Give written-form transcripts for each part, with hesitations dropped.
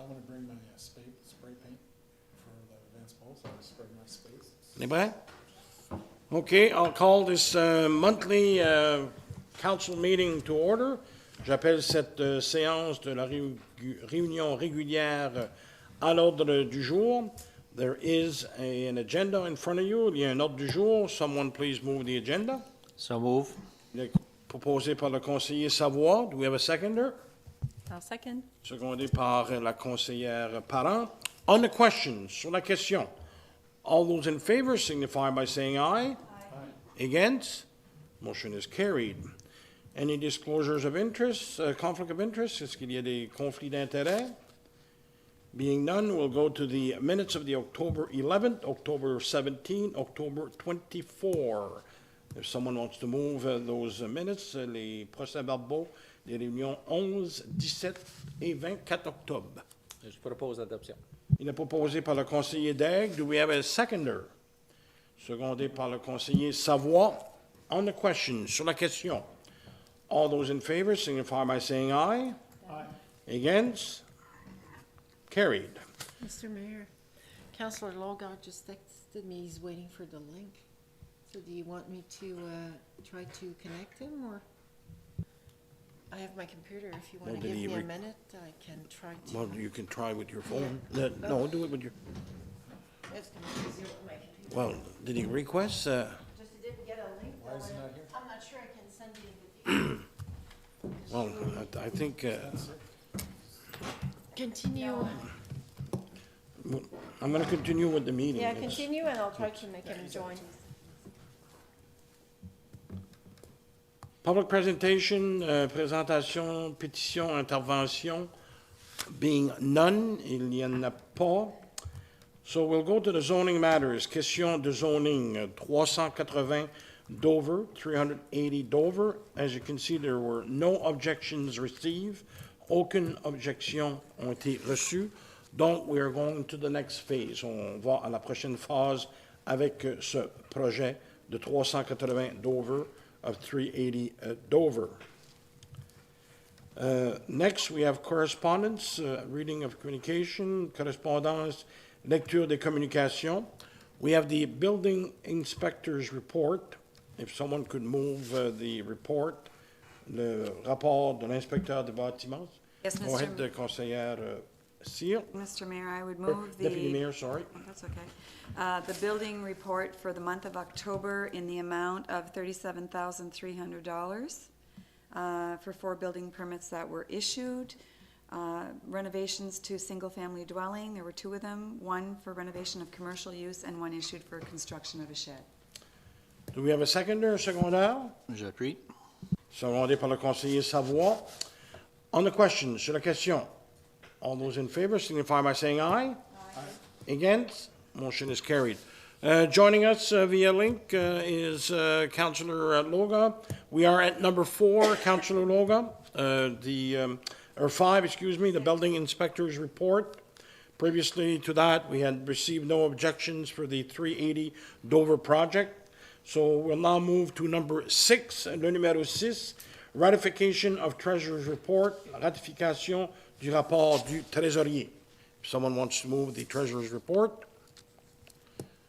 I'm gonna bring my spray paint for the advanced ball, so I'll spray my space. Les prêts? Okay, I'll call this monthly council meeting to order. J'appelle cette séance de la réunion régulière à l'ordre du jour. There is an agenda in front of you. Il y a un ordre du jour. Someone please move the agenda. So move. Il est proposé par le conseiller Savoie. Do we have a seconder? I'll second. Secondé par la conseillère Parent. On the question, sur la question, all those in favor signify by saying aye. Aye. Against? Motion is carried. Any disclosures of interest, conflict of interest? Est-ce qu'il y a des conflits d'intérêts? Being none, we'll go to the minutes of the October 11th, October 17th, October 24. If someone wants to move those minutes, les procès-verbaux des réunions 11, 17 et 24 octobre. Je propose l'adoption. Il est proposé par le conseiller Daigle. Do we have a seconder? Secondé par le conseiller Savoie. On the question, sur la question. All those in favor signify by saying aye. Aye. Against? Carried. Mr. Mayor, Councillor Logart just texted me, he's waiting for the link. So do you want me to try to connect him, or? I have my computer, if you want Well, to did give he me a re- minute, I can try to. Well, you can try with your phone. No, do it with your, It's gonna be easier with my computer. well, did he request? Just didn't get a link. Why is he not here? I'm not sure I can send the invitation. Well, I think, Continue. I'm going to continue with the meeting. Yeah, It's- continue, and I'll try to make him join. Public presentation, présentation, pétition, intervention, being none, il n'y en a pas. So we'll go to the zoning matters. Question de zoning, 380 Dover, 380 Dover. As you can see, there were no objections received. Aucune objection ont été reçues. Donc, we are going to the next phase. On va à la prochaine phase avec ce projet de 380 Dover of 380 Dover. Next, we have correspondence, reading of communication, correspondance, lecture des communications. We have the building inspector's report. If someone could move the report, le rapport de l'inspecteur des bâtiments. Yes, Go ahead, Mr. conseillère Cyr. Mr. Mayor, I would move the... Deputy Mayor, sorry. Oh, that's okay. The building report for the month of October in the amount of $37,300 for 4 building permits that were issued. Renovations to single-family dwelling, there were 2 of them, 1 for renovation of commercial use and 1 issued for construction of a shed. Do we have a seconder, secondaire? J'appuie. Secondé par le conseiller Savoie. On the question, sur la question, all those in favor signify by saying aye. Aye. Against? Motion is carried. Joining us via link is Councillor Loga. We are at number 4, Councillor Loga, or 5, excuse me, the building inspector's report. Previously to that, we had received no objections for the 380 Dover project. So we'll now move to number 6, le numéro 6, ratification of treasurer's report, ratification du rapport du trésorier. If someone wants to move the treasurer's report,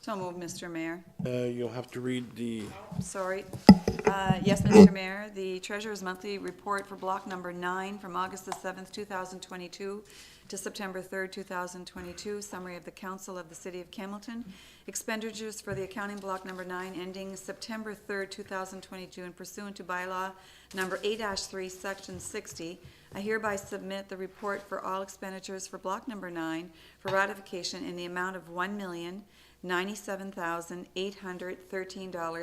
So moved, Mr. Mayor. you'll have to read the, Sorry. Yes, Mr. Mayor, the Treasurer's Monthly Report for Block Number 9 from August the 7th, 2022 to September 3rd, 2022. Summary of the Council of the City of Campbellton. Expenditures for the accounting block number 9 ending September 3rd, 2022 and pursuant to bylaw number A-3, section 60. I hereby submit the report for all expenditures for block number 9 for ratification in the amount of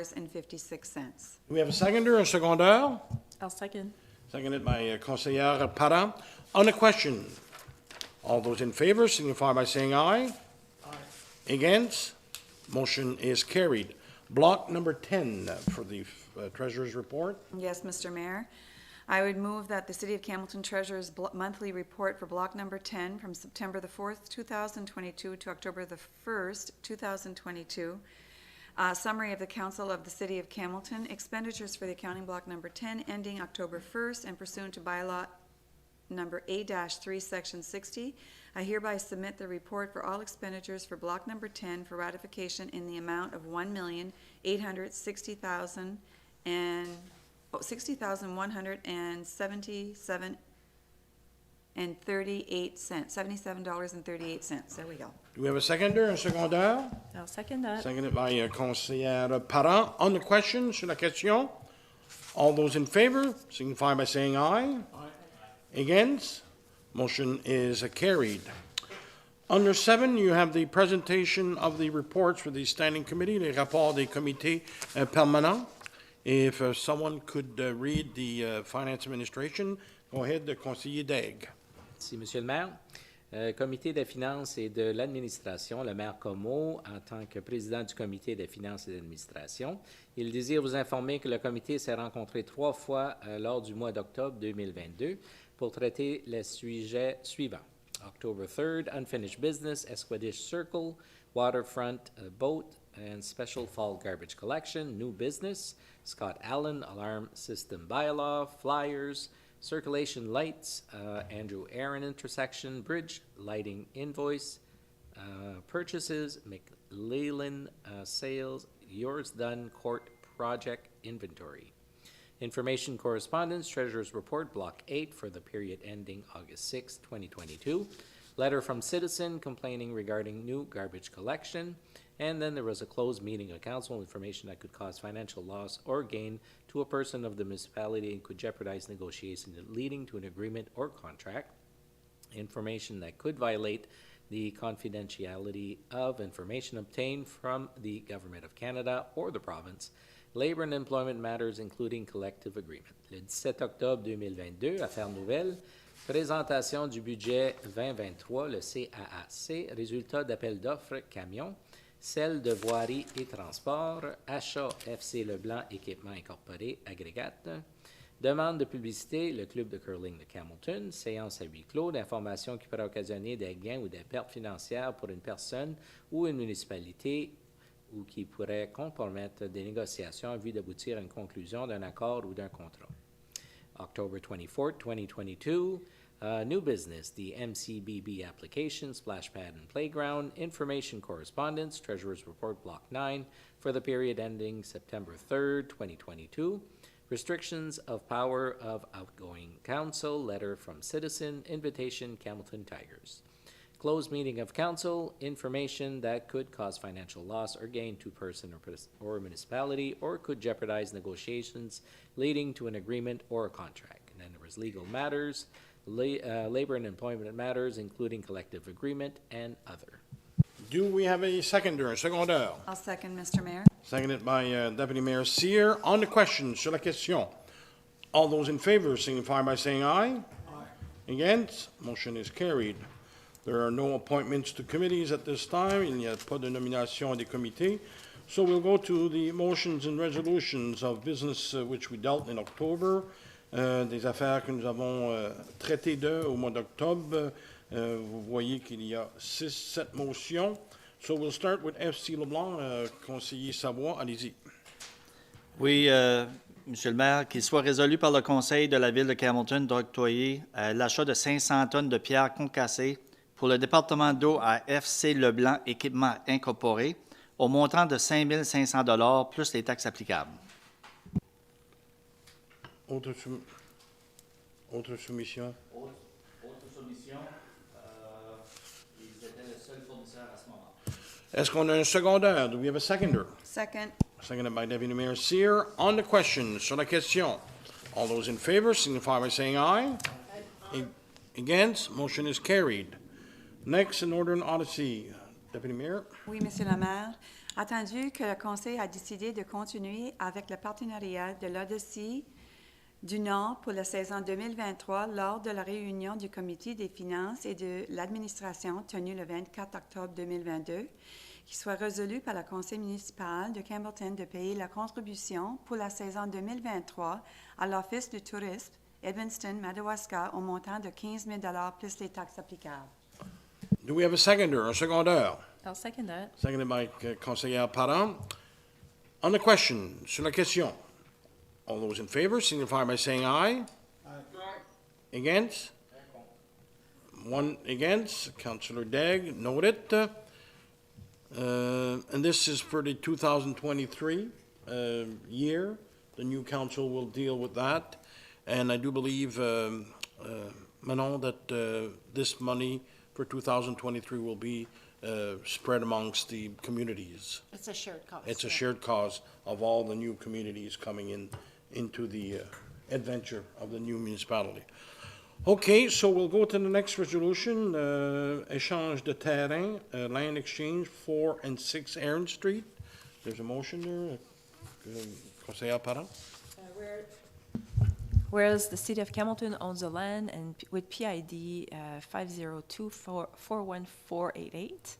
$1,097,813.56. do we have a seconder or secondaire? I'll second. Seconded by conseillère Parent. On the question, all those in favor signify by saying aye. Aye. Against? Motion is carried. Block number 10 for the treasurer's report. Yes, Mr. Mayor. I would move that the City of Campbellton Treasurer's monthly report for block number 10 from September the 4th, 2022 to October the 1st, 2022. Summary of the Council of the City of Campbellton. Expenditures for the accounting block number 10 ending October 1st and pursuant to bylaw number A-3, section 60. I hereby submit the report for all expenditures for block number 10 for ratification in the amount of $1,860,177 and 38 cents, $77.38. There we go. Do we have a seconder, un secondaire? I'll second that. Seconded by conseillère Parent. On the question, sur la question, all those in favor signify by saying aye. Against? Motion is carried. Under 7, you have the presentation of the reports for the standing committee, les rapports des comités permanents. If someone could read the finance administration, go ahead, the conseiller Daigle. Merci, Monsieur le maire. Comité des finances et de l'administration, le maire Comeau, en tant que président du comité des finances et de l'administration, il désire vous informer que le comité s'est rencontré 3 fois lors du mois d'octobre 2022 pour traiter les sujets suivants. October 3rd, unfinished business, Esquadish Circle, waterfront boat and special fall garbage collection, new business, Scott Allen, alarm system bylaw, flyers, circulation lights, Andrew Aaron intersection, bridge lighting invoice, purchases, McLeland sales, yours done court project inventory. Information correspondence, Treasurer's Report, Block 8 for the period ending August 6, 2022. Letter from citizen complaining regarding new garbage collection. And then there was a closed meeting of council, information that could cause financial loss or gain to a person of the municipality and could jeopardize negotiations leading to an agreement or contract. Information that could violate the confidentiality of information obtained from the Government of Canada or the province. Labor and employment matters, including collective agreement. Le 17 octobre 2022, affaires nouvelles, présentation du budget 2023, le CAAC, résultat d'appel d'offres camions, celle de voirie et transport, achat FC Leblanc, équipement incorporé, agrégate, demande de publicité, le club de curling de Camelton, séance à huis clos, d'informations qui pourraient occasionner des gains ou des pertes financières pour une personne ou une municipalité ou qui pourrait compromettre des négociations en vue d'aboutir à une conclusion d'un accord ou d'un contrat. October 24, 2022, new business, the MCBB application, splash pad and playground, information correspondence, Treasurer's Report, Block 9, for the period ending September 3rd, 2022. Restrictions of power of outgoing council, letter from citizen, invitation, Camelton Tigers. Closed meeting of council, information that could cause financial loss or gain to person or municipality or could jeopardize negotiations leading to an agreement or a contract. And then there was legal matters, labor and employment matters, including collective agreement and other. Do we have a seconder, un secondaire? I'll second, Mr. Mayor. Seconded by Deputy Mayor Cyr. On the question, sur la question, all those in favor signify by saying aye. Against? Motion is carried. There are no appointments to committees at this time. Il n'y a pas de nomination à des comités. So we'll go to the motions and resolutions of business which we dealt in October. Des affaires que nous avons traitées au mois d'octobre. Vous voyez qu'il y a 7 motions. So we'll start with FC Leblanc, conseiller Savoie. Allez-y. Oui, Monsieur le maire, qu'il soit résolu par le conseil de la ville de Camelton d'octroyer l'achat de 500 tonnes de pierres concassées pour le département d'eau à FC Leblanc Équipement Incorporé au montant de 5 500 $ plus les taxes applicables. Autre soumission. Autre soumission, ils étaient le seul fournisseur à ce moment. Est-ce qu'on a un secondaire? Do we have a seconder? Second. Seconded by Deputy Mayor Cyr. On the question, sur la question, all those in favor signify by saying aye. Against? Motion is carried. Next, in Northern Odyssey, Deputy Mayor. Oui, Monsieur le maire. Attendu que le Conseil a décidé de continuer avec le partenariat de l'Odyssey du Nord pour la saison 2023 lors de la réunion du Comité des finances et de l'administration tenue le 24 octobre 2022, qu'il soit résolu par le Conseil municipal de Campbellton de payer la contribution pour la saison 2023 à l'Office du tourisme Edmundston-Madawaska au montant de 15 000 $ plus les taxes applicables. Do we have a seconder, un secondaire? I'll second that. Seconded by conseillère Parent. On the question, sur la question, all those in favor signify by saying aye. Against? One against, Councillor Daigle, noted. And this is for the 2023 year. The new council will deal with that. And I do believe, Manon, that this money for 2023 will be spread amongst the communities. It's a shared cost. It's a yeah. shared cause of all the new communities coming into the adventure of the new municipality. Okay, so we'll go to the next resolution, échange de terrain, land exchange, 4 and 6 Aaron Street. There's a motion there. Conseiller Parent. Whereas the city of Campbellton owns the land and with PID 502-41488,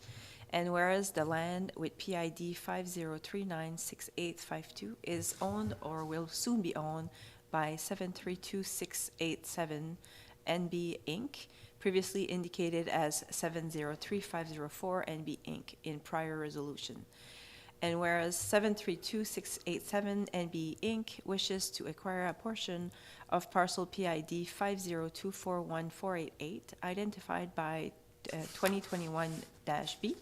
and whereas the land with PID 503-96852 is owned or will soon be owned by 732-687 NB Inc., previously indicated as 703-504 NB Inc. in prior resolution. And whereas 732-687 NB Inc. wishes to acquire a portion of parcel PID 502-41488, identified by 2021-B,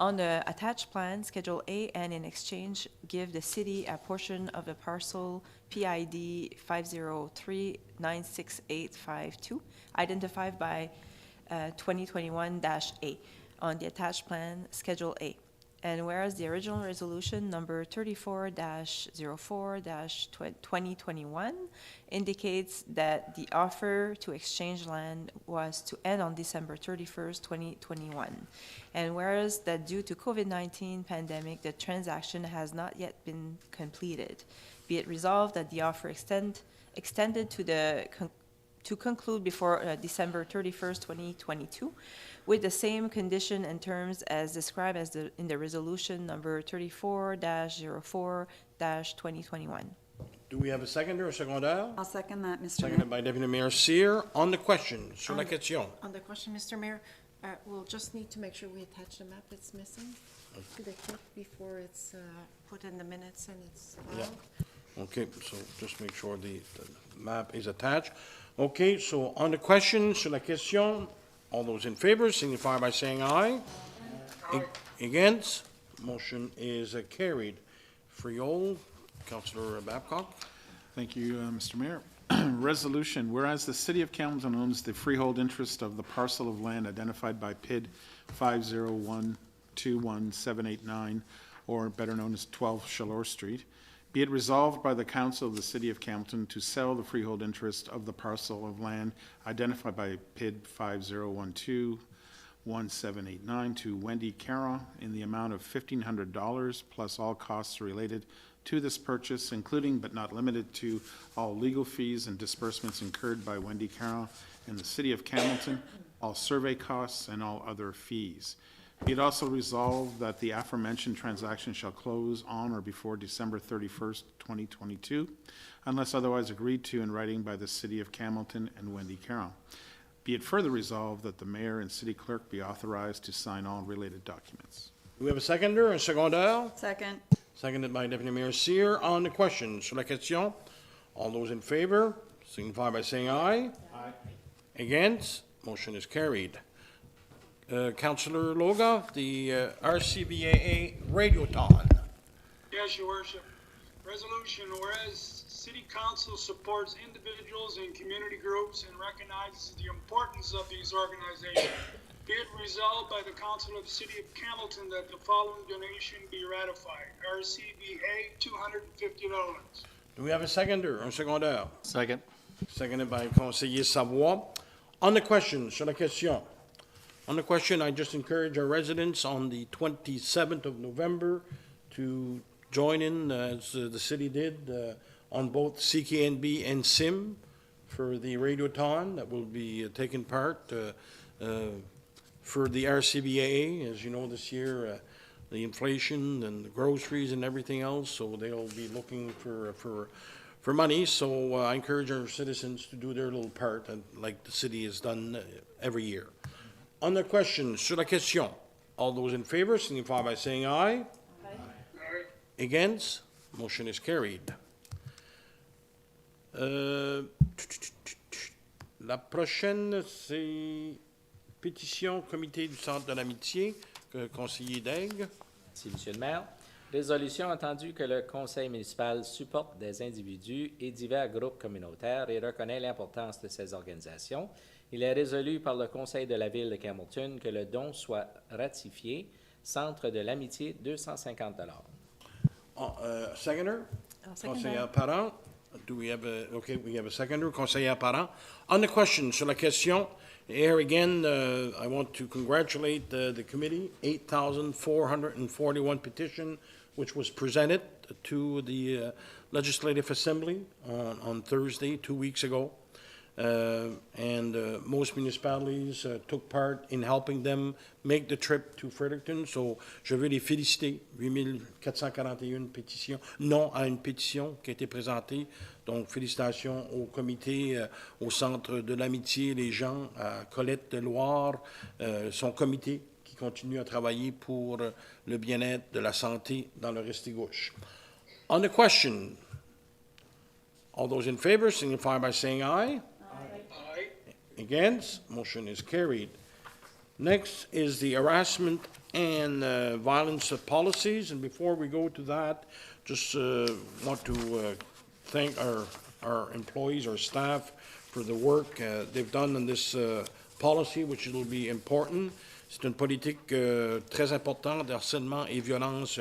on the attached plan, Schedule A, and in exchange, give the city a portion of the parcel PID 503-96852, identified by 2021-A, on the attached plan, Schedule A. And whereas the original resolution number 34-04-2021 indicates that the offer to exchange land was to end on December 31st, 2021. And whereas that due to COVID-19 pandemic, the transaction has not yet been completed. Be it resolved that the offer extended to conclude before December 31st, 2022, with the same condition and terms as described in the resolution number 34-04-2021. Do we have a seconder or secondaire? I'll second that, Mr. Seconded Mayor. by Deputy Mayor Cyr. On the question, sur la question. On the question, Mr. Mayor, we'll just need to make sure we attach the map that's missing to the clerk before it's put in the minutes and it's Yeah. filed. Okay, so just make sure the map is attached. Okay, so on the question, sur la question, all those in favor signify by saying aye. Against, motion is carried. Freehold, Councillor Babcock. Thank you, Mr. Mayor. Resolution, whereas the city of Campbellton owns the freehold interest of the parcel of land identified by PID 501-21789, or better known as 12 Chaleur Street, be it resolved by the council of the city of Campbellton to sell the freehold interest of the parcel of land identified by PID 5012-1789 to Wendy Cara in the amount of $1,500 plus all costs related to this purchase, including but not limited to all legal fees and disbursements incurred by Wendy Cara in the city of Campbellton, all survey costs, and all other fees. Be it also resolved that the aforementioned transaction shall close on or before December 31st, 2022, unless otherwise agreed to in writing by the city of Campbellton and Wendy Cara. Be it further resolved that the mayor and city clerk be authorized to sign all related documents. Do we have a seconder, un secondaire? Second. Seconded by Deputy Mayor Cyr. On the question, sur la question, all those in favor signify by saying aye. Aye. Against, motion is carried. Councillor Loga, the RCBAA Radiothon. Yes, Your Worship. Resolution, whereas City Council supports individuals and community groups and recognizes the importance of these organizations, be it resolved by the Council of the City of Campbellton that the following donation be ratified. RCBA, $250. Do we have a seconder, un secondaire? Second. Seconded by Conseiller Savoie. On the question, sur la question. On the question, I just encourage our residents on the 27th of November to join in, as the city did, on both CKNB and SIM for the Radiothon that will be taking part for the RCBAA. As you know, this year, the inflation and the groceries and everything else, so they'll be looking for money. So I encourage our citizens to do their little part, like the city has done every year. On the question, sur la question, all those in favor signify by saying aye. Aye. Against, motion is carried. La prochaine, c'est pétition, comité du Centre de l'Amitié, conseiller Daigle. Merci, Monsieur le maire. Résolution entendu que le conseil municipal supporte des individus et divers groupes communautaires et reconnaît l'importance de ces organisations. Il est résolu par le conseil de la ville de Campbellton que le don soit ratifié. Centre de l'Amitié, 250 Seconder? second Conseiller that. Parent. Do we have a, okay, we have a seconder, conseiller Parent. On the question, sur la question, here again, I want to congratulate the committee, 8,441 petition, which was presented to the Legislative Assembly on Thursday, 2 weeks ago. Most municipalities took part in helping them make the trip to Fredericton. So, je veux les féliciter. 8441 pétitions, non à une pétition qui a été présentée. Donc, félicitations au comité, au Centre de l'Amitié, les gens, à Colette de Loire, son comité qui continue à travailler pour le bien-être de la santé dans le Restigouche. On the question, all those in favor signify by saying aye. Against, motion is carried. Next is the harassment and violence policies, and before we go to that, just want to thank our employees, our staff, for the work they've done on this policy, which will be important. C'est une politique très importante de harcèlement et violence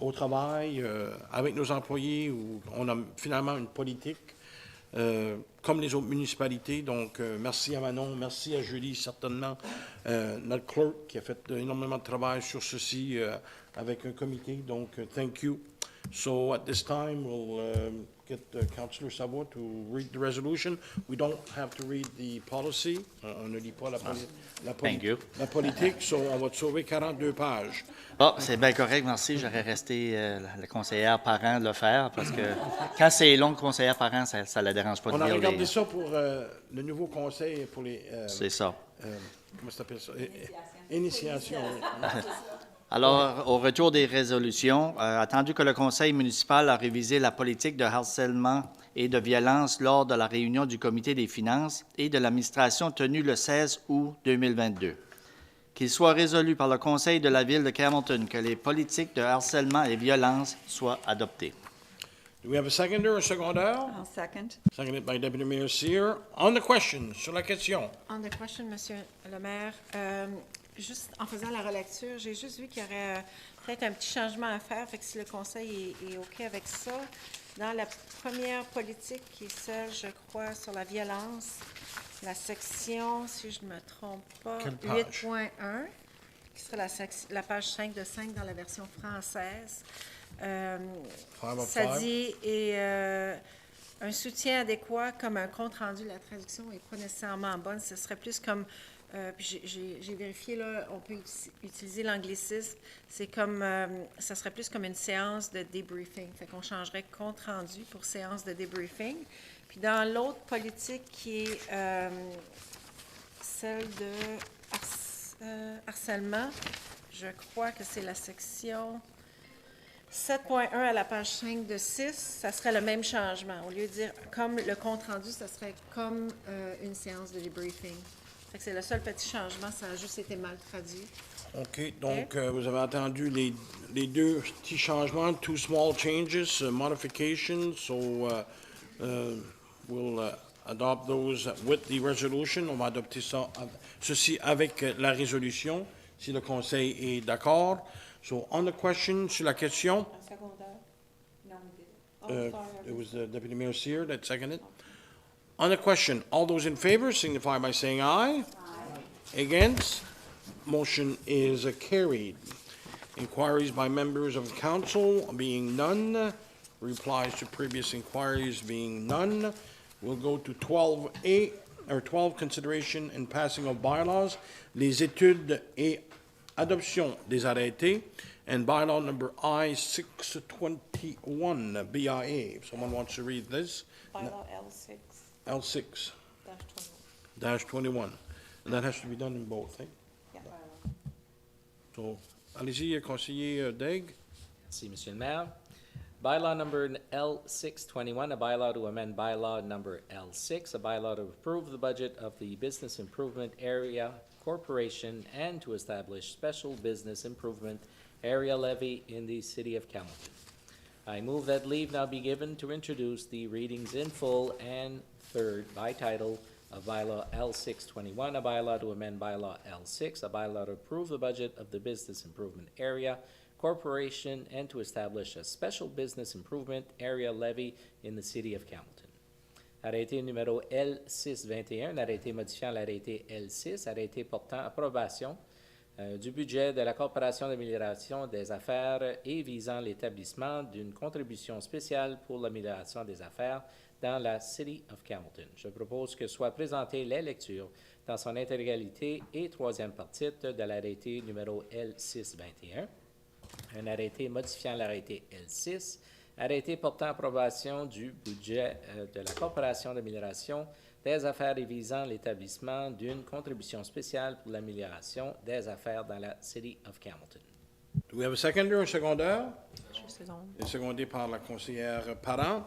au travail, avec nos employés, où on a finalement une politique comme les autres municipalités. Donc, merci à Manon, merci à Julie, certainement, notre clerk qui a fait énormément de travail sur ceci avec un comité. Donc, thank you. So, at this time, we'll get Councillor Savoie to read the resolution. We don't have to read the policy. On ne lit pas Thank you. la politique, so on va te sauver 42 pages. Ah, c'est bien correct, merci. J'aurais resté la conseillère parent de le faire parce que quand c'est long, conseillère parent, ça ne la dérange pas de On a lire regardé les... ça pour le nouveau conseil pour les... C'est ça. comment ça s'appelle ça? Initiation. Alors, au retour des résolutions, attendu que le conseil municipal a révisé la politique de harcèlement et de violence lors de la réunion du comité des finances et de l'administration tenue le 16 août 2022. Qu'il soit résolu par le conseil de la ville de Campbellton que les politiques de harcèlement et violence soient adoptées. Do we have a seconder or secondaire? I'll second. Seconded by Deputy Mayor Cyr. On the question, sur la question. On the question, Monsieur le maire, juste en faisant la relecture, j'ai juste vu qu'il y aurait peut-être un petit changement à faire, fait que si le conseil est OK avec ça, dans la première politique qui est celle, je crois, sur la violence, la section, si je ne me trompe pas, Quelle page? 8.1, qui sera la page 5 de 5 dans la version française. Ça dit un soutien adéquat comme un compte-rendu. La traduction n'est pas nécessairement bonne. Ce serait plus comme, puis j'ai vérifié, là, on peut utiliser l'anglicisme. C'est comme, ça serait plus comme une séance de débriefing. Fait qu'on changerait compte-rendu pour séance de débriefing. Puis dans l'autre politique qui est celle de harcèlement, je crois que c'est la section 7.1 à la page 5 de 6, ça serait le même changement. Au lieu de dire comme le compte-rendu, ça serait comme une séance de débriefing. Fait que c'est le seul petit changement, ça a juste été mal traduit. OK, donc vous avez entendu les deux petits changements, two small changes, modifications, so we'll adopt those with the resolution. On va adopter ça, ceci avec la résolution, si le conseil est d'accord. So, on the question, sur la question, it was the Deputy Mayor Cyr that seconded. On the question, all those in favor signify by saying aye. Aye. Against, motion is carried. Inquiries by members of council being none. Replies to previous inquiries being none. We'll go to 12A, or 12, consideration and passing of bylaws. Les études et adoption des arrêtés, and bylaw number I-621, BIA. If someone wants to read this. Bylaw L6. L6. -21. And that has to be done in both, eh? Yeah. So, allez-y, conseiller Daigle. Merci, Monsieur le maire. Bylaw number L621, a bylaw to amend bylaw number L6, a bylaw to approve the budget of the Business Improvement Area corporation and to establish special business improvement area levy in the city of Campbellton. I move that leave now be given to introduce the readings in full and third by title of bylaw L621, a bylaw to amend bylaw L6, a bylaw to approve the budget of the business improvement area corporation and to establish a special business improvement area levy in the city of Campbellton. Arrêté numéro L621, arrêté modifiant l'arrêté L6, arrêté portant approbation du budget de la Corporation d'amélioration des affaires et visant l'établissement d'une contribution spéciale pour l'amélioration des affaires dans la City of Campbellton. Je propose que soient présentées les lectures dans son intégralité et troisième partie de l'arrêté numéro L621, un arrêté modifiant l'arrêté L6, arrêté portant approbation du budget de la Corporation d'amélioration des affaires et visant l'établissement d'une contribution spéciale pour l'amélioration des affaires dans la City of Campbellton. Do we have a seconder or secondeur? Je seconde. Et secondé par la conseillère Parent.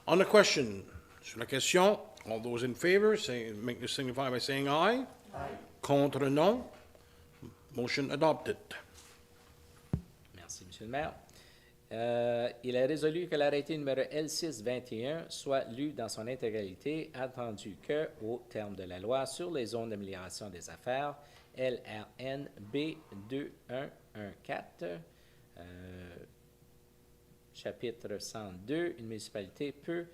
On the question, sur la question, all those in favor, make this signify by saying aye. Aye. Contre, non. Motion adopted. Merci, Monsieur le maire. Il est résolu que l'arrêté numéro L621 soit lu dans son intégralité, attendu que, au terme de la loi sur les zones d'amélioration des affaires, LRN B2114, chapitre 102, une municipalité peut,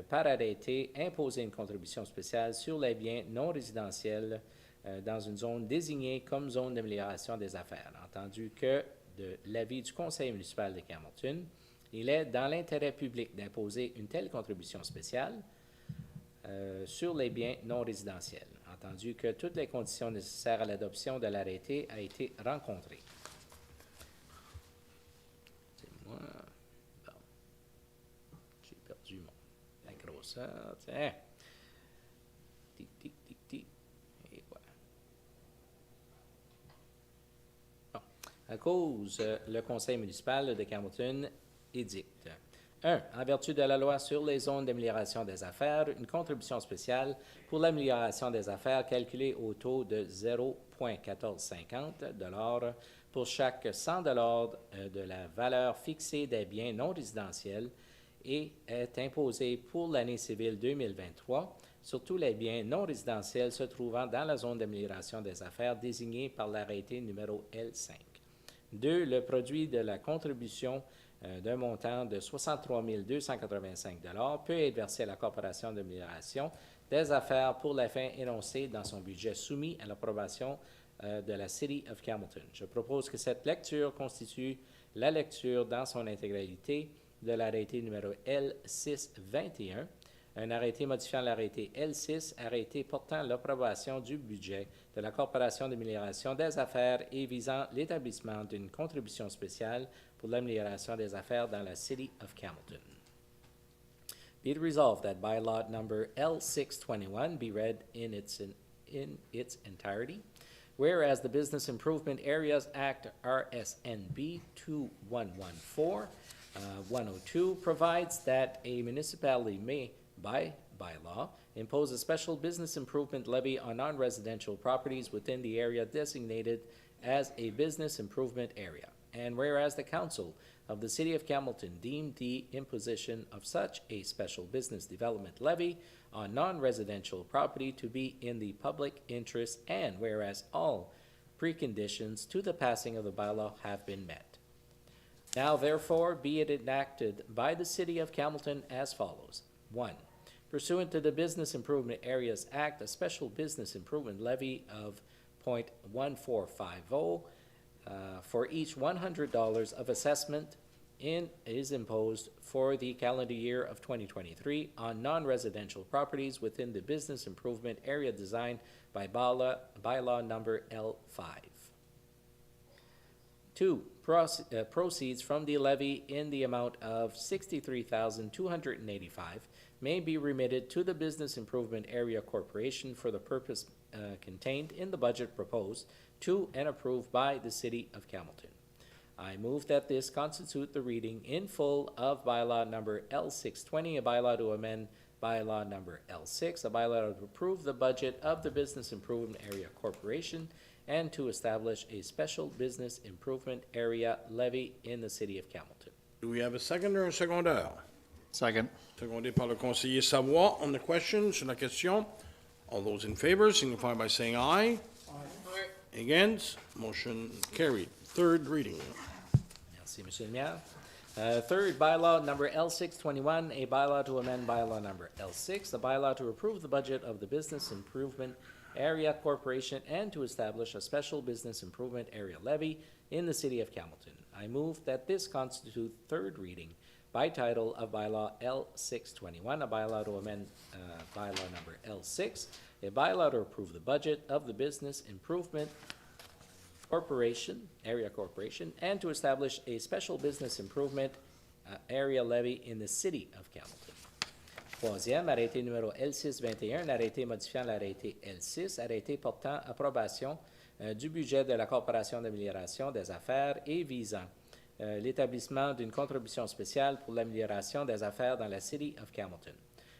par arrêté, imposer une contribution spéciale sur les biens non résidentiels dans une zone désignée comme zone d'amélioration des affaires, entendu que, de l'avis du conseil municipal de Campbellton, il est dans l'intérêt public d'imposer une telle contribution spéciale sur les biens non résidentiels, entendu que toutes les conditions nécessaires à l'adoption de l'arrêté ont été rencontrées. C'est moi. Bon. J'ai perdu la grosseur. Tiens. Tic, tic, tic, tic. Et voilà. À cause, le conseil municipal de Campbellton édicte. 1. En vertu de la loi sur les zones d'amélioration des affaires, une contribution spéciale pour l'amélioration des affaires calculée au taux de 0,1450 pour chaque 100 de la valeur fixée des biens non résidentiels et est imposée pour l'année civile 2023 sur tous les biens non résidentiels se trouvant dans la zone d'amélioration des affaires désignée par l'arrêté numéro L5. 2. Le produit de la contribution d'un montant de 63 285 peut être versé à la Corporation d'amélioration des affaires pour la fin énoncée dans son budget soumis à l'approbation de la City of Campbellton. Je propose que cette lecture constitue la lecture dans son intégralité de l'arrêté numéro L621, un arrêté modifiant l'arrêté L6, arrêté portant l'approbation du budget de la Corporation d'amélioration des affaires et visant l'établissement d'une contribution spéciale pour l'amélioration des affaires dans la City of Campbellton. Be it resolved that bylaw number L621 be read in its entirety, whereas the Business Improvement Areas Act RSNB 2114 102 provides that a municipality may, by bylaw, impose a special business improvement levy on non-residential properties within the area designated as a business improvement area. And whereas the Council of the City of Campbellton deemed the imposition of such a special business development levy on non-residential property to be in the public interest, and whereas all preconditions to the passing of the bylaw have been met. Now therefore be it enacted by the City of Campbellton as follows. 1. Pursuant to the Business Improvement Areas Act, a special business improvement levy of .1450 for each $100 of assessment is imposed for the calendar year of 2023 on non-residential properties within the business improvement area designed by bylaw number L5. 2. Proceeds from the levy in the amount of $63,285 may be remitted to the Business Improvement Area Corporation for the purpose contained in the budget proposed to and approved by the City of Campbellton. I move that this constitute the reading in full of bylaw number L620, a bylaw to amend bylaw number L6, a bylaw to approve the budget of the Business Improvement Area Corporation and to establish a special business improvement area levy in the city of Campbellton. Do we have a seconder, un secondaire? Second. Secondé par le conseiller Savoie. On the question, sur la question. All those in favor signify by saying aye. Aye. Against, motion carried. Third reading. Merci, Monsieur le maire. Third, bylaw number L621, a bylaw to amend bylaw number L6, a bylaw to approve the budget of the Business Improvement Area Corporation and to establish a special business improvement area levy in the city of Campbellton. I move that this constitute third reading by title of bylaw L621, a bylaw to amend bylaw number L6, a bylaw to approve the budget of the Business Improvement Area Corporation, and to establish a special business improvement area levy in the city of Campbellton. Troisième, arrêté numéro L621, arrêté modifiant l'arrêté L6, arrêté portant approbation du budget de la Corporation d'amélioration des affaires et visant l'établissement d'une contribution spéciale pour l'amélioration des affaires dans la city of Campbellton.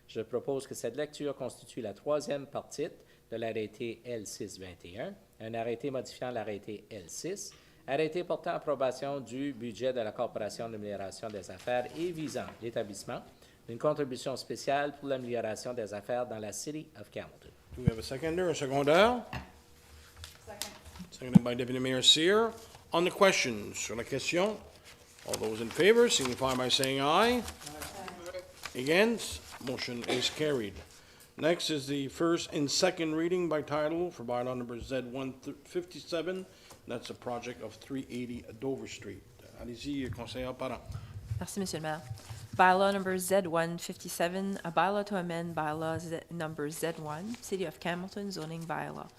Je propose que cette lecture constitue la troisième partie de l'arrêté L621, un arrêté modifiant l'arrêté L6, arrêté portant approbation du budget de la Corporation d'amélioration des affaires et visant l'établissement d'une contribution spéciale pour l'amélioration des affaires dans la city of Campbellton. Do we have a seconder, un secondaire? Second. Seconded by Deputy Mayor Cyr. On the question, sur la question, all those in favor signify by saying aye. Against, motion is carried. Next is the first and second reading by title for bylaw number Z157. That's a project of 380 Dover Street. Allez-y, conseiller Parent. Merci, Monsieur le maire. Bylaw number Z157, a bylaw to amend bylaw number Z1, City of Campbellton zoning bylaw.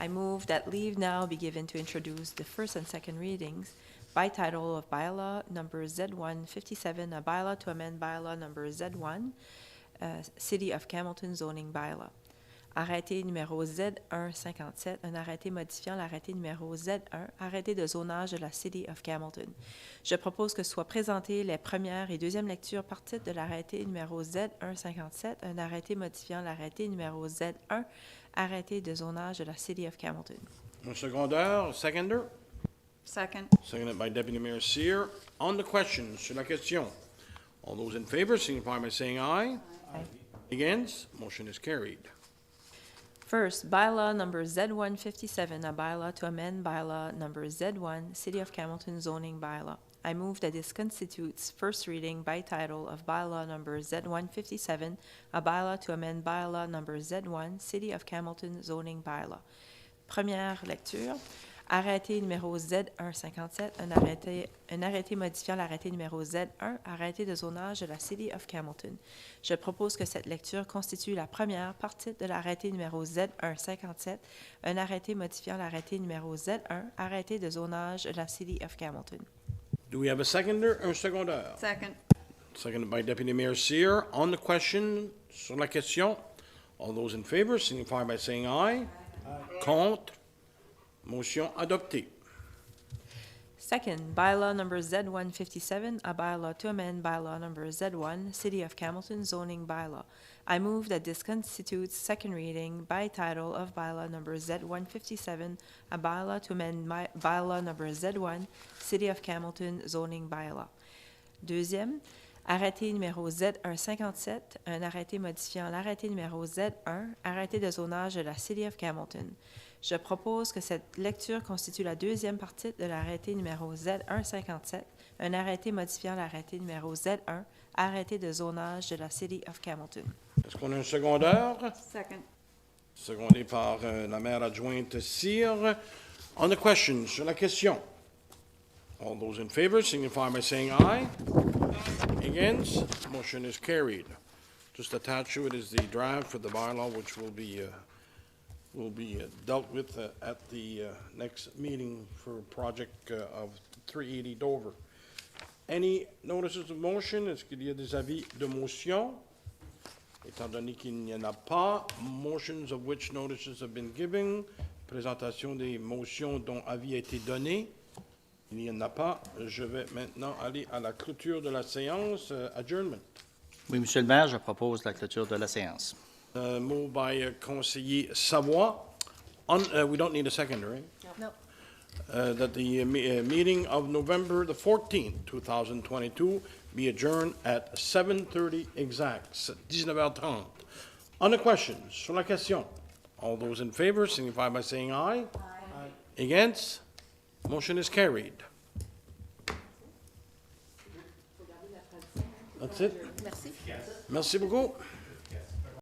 I move that leave now be given to introduce the first and second readings by title of bylaw number Z157, a bylaw to amend bylaw number Z1, City of Campbellton zoning bylaw. Arrêté numéro Z157, un arrêté modifiant l'arrêté numéro Z1, arrêté de zonage de la City of Campbellton. Je propose que soient présentées les premières et deuxièmes lectures par titre de l'arrêté numéro Z157, un arrêté modifiant l'arrêté numéro Z1, arrêté de zonage de la City of Campbellton. Un secondaire, seconder. Second. Seconded by Deputy Mayor Cyr. On the question, sur la question, all those in favor signify by saying aye. Aye. Against, motion is carried. First, bylaw number Z157, a bylaw to amend bylaw number Z1, City of Campbellton zoning bylaw. I move that this constitutes first reading by title of bylaw number Z157, a bylaw to amend bylaw number Z1, City of Campbellton zoning bylaw. Première lecture. Arrêté numéro Z157, un arrêté modifiant l'arrêté numéro Z1, arrêté de zonage de la City of Campbellton. Je propose que cette lecture constitue la première partie de l'arrêté numéro Z157, un arrêté modifiant l'arrêté numéro Z1, arrêté de zonage de la City of Campbellton. Do we have a seconder, un secondaire? Second. Seconded by Deputy Mayor Cyr. On the question, sur la question, all those in favor signify by saying aye. Contre, motion adoptée. Second, bylaw number Z157, a bylaw to amend bylaw number Z1, City of Campbellton zoning bylaw. I move that this constitutes second reading by title of bylaw number Z157, a bylaw to amend bylaw number Z1, City of Campbellton zoning bylaw. Deuxième, arrêté numéro Z157, un arrêté modifiant l'arrêté numéro Z1, arrêté de zonage de la City of Campbellton. Je propose que cette lecture constitue la deuxième partie de l'arrêté numéro Z157, un arrêté modifiant l'arrêté numéro Z1, arrêté de zonage de la City of Campbellton. Est-ce qu'on a un secondaire? Second. Secondé par la maire adjointe Cyr. On the question, sur la question, all those in favor signify by saying aye. Against, motion is carried. Just attached to it is the draft for the bylaw, which will be dealt with at the next meeting for project of 380 Dover. Any notices of motion? Est-ce qu'il y a des avis de motion? Étant donné qu'il n'y en a pas, motions of which notices have been given, présentation des motions dont avis a été donné. Il n'y en a pas. Je vais maintenant aller à la clôture de la séance. Adjournment. Oui, Monsieur le maire, je propose la clôture de la séance. Moved by Conseiller Savoie. We don't need a second, right? No. That the meeting of November the 14th, 2022 be adjourned at 7:30 exact, 19h30. On the question, sur la question, all those in favor signify by saying aye. Aye. Against? Motion is carried. That's it. Merci. Merci beaucoup.